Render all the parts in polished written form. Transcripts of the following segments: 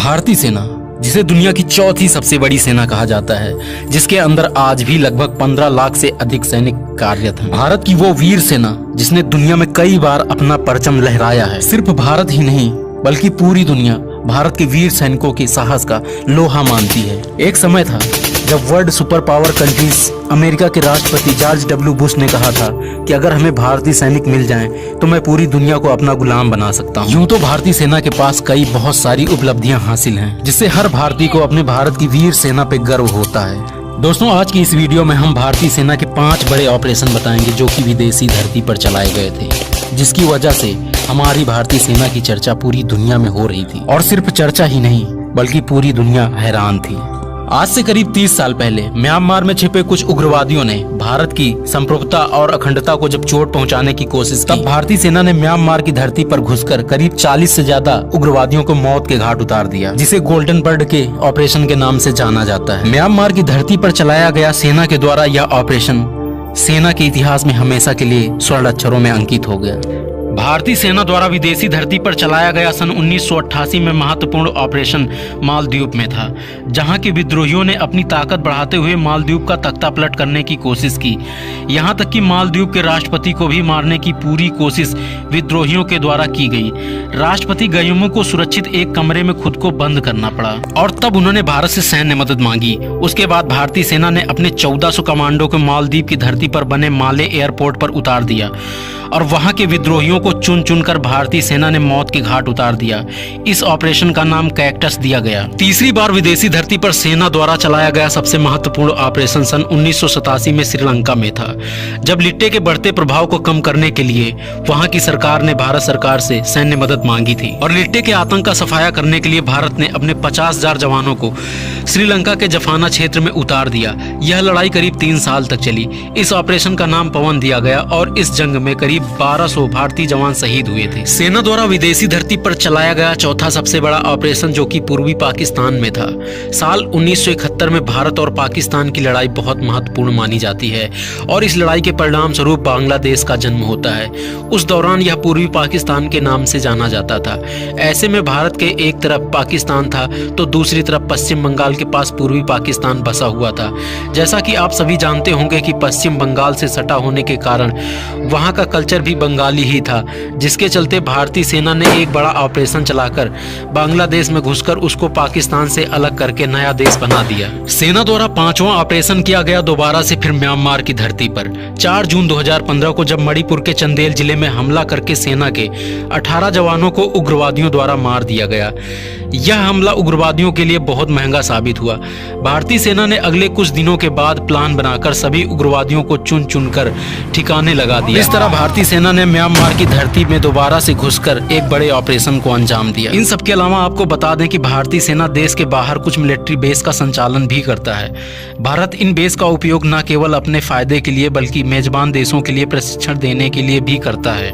भारतीय सेना, जिसे दुनिया की चौथी सबसे बड़ी सेना कहा जाता है, जिसके अंदर आज भी लगभग 15 लाख से अधिक सैनिक कार्यरत हैं। भारत की वो वीर सेना जिसने दुनिया में कई बार अपना परचम लहराया है। सिर्फ भारत ही नहीं बल्कि पूरी दुनिया भारत के वीर सैनिकों के साहस का लोहा मानती है। एक समय था जब world super power countries America के राष्ट्रपति जॉर्ज डब्ल्यू बुश ने कहा था कि अगर हमें भारतीय सैनिक मिल जाएं तो मैं पूरी दुनिया को अपना गुलाम बना सकता हूं। यूं तो भारतीय सेना के पास कई बहुत सारी उपलब्धियां हासिल हैं, जिससे हर भारतीय को अपने भारत की वीर सेना पे गर्व होता है। दोस्तों, आज की इस वीडियो में हम भारतीय सेना के 5 बड़े ऑपरेशन बताएंगे जो कि विदेशी धरती पर चलाए गए थे, जिसकी वजह से हमारी भारतीय सेना की चर्चा पूरी दुनिया में हो रही थी। और सिर्फ चर्चा ही नहीं बल्कि पूरी दुनिया हैरान थी। आज से करीब 30 साल पहले म्यांमार में छिपे कुछ उग्रवादियों ने भारत की संप्रभुता और अखंडता को जब चोट पहुंचाने की कोशिश की, तब भारतीय सेना ने म्यांमार की धरती पर घुसकर करीब 40 से ज्यादा उग्रवादियों को मौत के घाट उतार दिया, जिसे गोल्डन बर्ड के ऑपरेशन के नाम से जाना जाता है। म्यांमार की धरती पर चलाया गया सेना के द्वारा यह ऑपरेशन सेना के इतिहास में हमेशा के लिए स्वर्ण अक्षरों में अंकित हो गया। भारतीय सेना द्वारा विदेशी धरती पर चलाया गया सन 1988 में महत्वपूर्ण ऑपरेशन मालदीव में था, जहां के विद्रोहियों ने अपनी ताकत बढ़ाते हुए मालदीव का तख्ता पलट करने की कोशिश की। यहां तक कि मालदीव के राष्ट्रपति को भी मारने की पूरी कोशिश विद्रोहियों के द्वारा की गई। राष्ट्रपति गयुमो को सुरक्षित एक कमरे में खुद को बंद करना पड़ा और तब उन्होंने भारत से सैन्य मदद मांगी। उसके बाद भारतीय सेना ने अपने 1400 कमांडो को मालदीव की धरती पर बने माले एयरपोर्ट पर उतार दिया और वहां के विद्रोहियों को चुन चुनकर भारतीय सेना ने मौत के घाट उतार दिया। इस ऑपरेशन का नाम कैक्टस दिया गया। तीसरी बार विदेशी धरती पर सेना द्वारा चलाया गया सबसे महत्वपूर्ण ऑपरेशन सन 1987 में श्रीलंका में था, जब लिट्टे के बढ़ते प्रभाव को कम करने के लिए वहां की सरकार ने भारत सरकार से सैन्य मदद मांगी थी और लिट्टे के आतंक का सफाया करने के लिए भारत ने अपने 50,000 जवानों को श्रीलंका के जफाना क्षेत्र में उतार दिया। यह लड़ाई करीब 3 साल तक चली। इस ऑपरेशन का नाम पवन दिया गया और इस जंग में करीब 1200 भारतीय जवान शहीद हुए थे। सेना द्वारा विदेशी धरती पर चलाया गया चौथा सबसे बड़ा ऑपरेशन जो कि पूर्वी पाकिस्तान में था। साल 1971 में भारत और पाकिस्तान की लड़ाई बहुत महत्वपूर्ण मानी जाती है और इस लड़ाई के परिणाम स्वरूप बांग्लादेश का जन्म होता है। उस दौरान यह पूर्वी पाकिस्तान के नाम से जाना जाता था। ऐसे में भारत के एक तरफ पाकिस्तान था तो दूसरी तरफ पश्चिम बंगाल के पास पूर्वी पाकिस्तान बसा हुआ था। जैसा कि आप सभी जानते होंगे कि पश्चिम बंगाल से सटा होने के कारण वहां का कल्चर भी बंगाली ही था, जिसके चलते भारतीय सेना ने एक बड़ा ऑपरेशन चलाकर बांग्लादेश में घुसकर उसको पाकिस्तान से अलग करके नया देश बना दिया। सेना द्वारा 5वां ऑपरेशन किया गया दोबारा से फिर म्यांमार की धरती पर 4 जून 2015 को, जब मणिपुर के चंदेल जिले में हमला करके सेना के 18 जवानों को उग्रवादियों द्वारा मार दिया गया। यह हमला उग्रवादियों के लिए बहुत महंगा साबित हुआ। भारतीय सेना ने अगले कुछ दिनों के बाद प्लान बनाकर सभी उग्रवादियों को चुन चुनकर ठिकाने लगा दिया। इस तरह भारतीय सेना ने म्यांमार की धरती में दोबारा से घुसकर एक बड़े ऑपरेशन को अंजाम दिया। इन सब के अलावा आपको बता दें कि भारतीय सेना देश के बाहर कुछ मिलिट्री बेस का संचालन भी करता है। भारत इन बेस का उपयोग न केवल अपने फायदे के लिए बल्कि मेजबान देशों के लिए प्रशिक्षण देने के लिए भी करता है,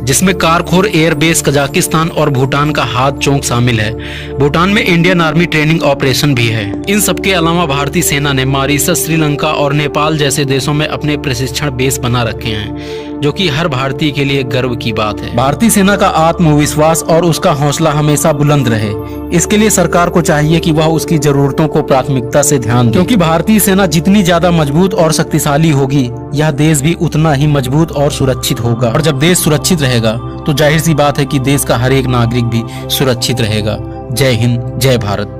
जिसमें कारखोर एयरबेस कजाकिस्तान और भूटान का हाथ चौक शामिल है। भूटान में इंडियन आर्मी ट्रेनिंग ऑपरेशन भी है। इन सबके अलावा भारतीय सेना ने मॉरिशस, श्रीलंका और नेपाल जैसे देशों में अपने प्रशिक्षण बेस बना रखे हैं, जो कि हर भारतीय के लिए गर्व की बात है। भारतीय सेना का आत्मविश्वास और उसका हौसला हमेशा बुलंद रहे, इसके लिए सरकार को चाहिए कि वह उसकी जरूरतों को प्राथमिकता से ध्यान दे, क्योंकि भारतीय सेना जितनी ज्यादा मजबूत और शक्तिशाली होगी, यह देश भी उतना ही मजबूत और सुरक्षित होगा। और जब देश सुरक्षित रहेगा तो जाहिर सी बात है कि देश का हर एक नागरिक भी सुरक्षित रहेगा। जय हिंद, जय भारत।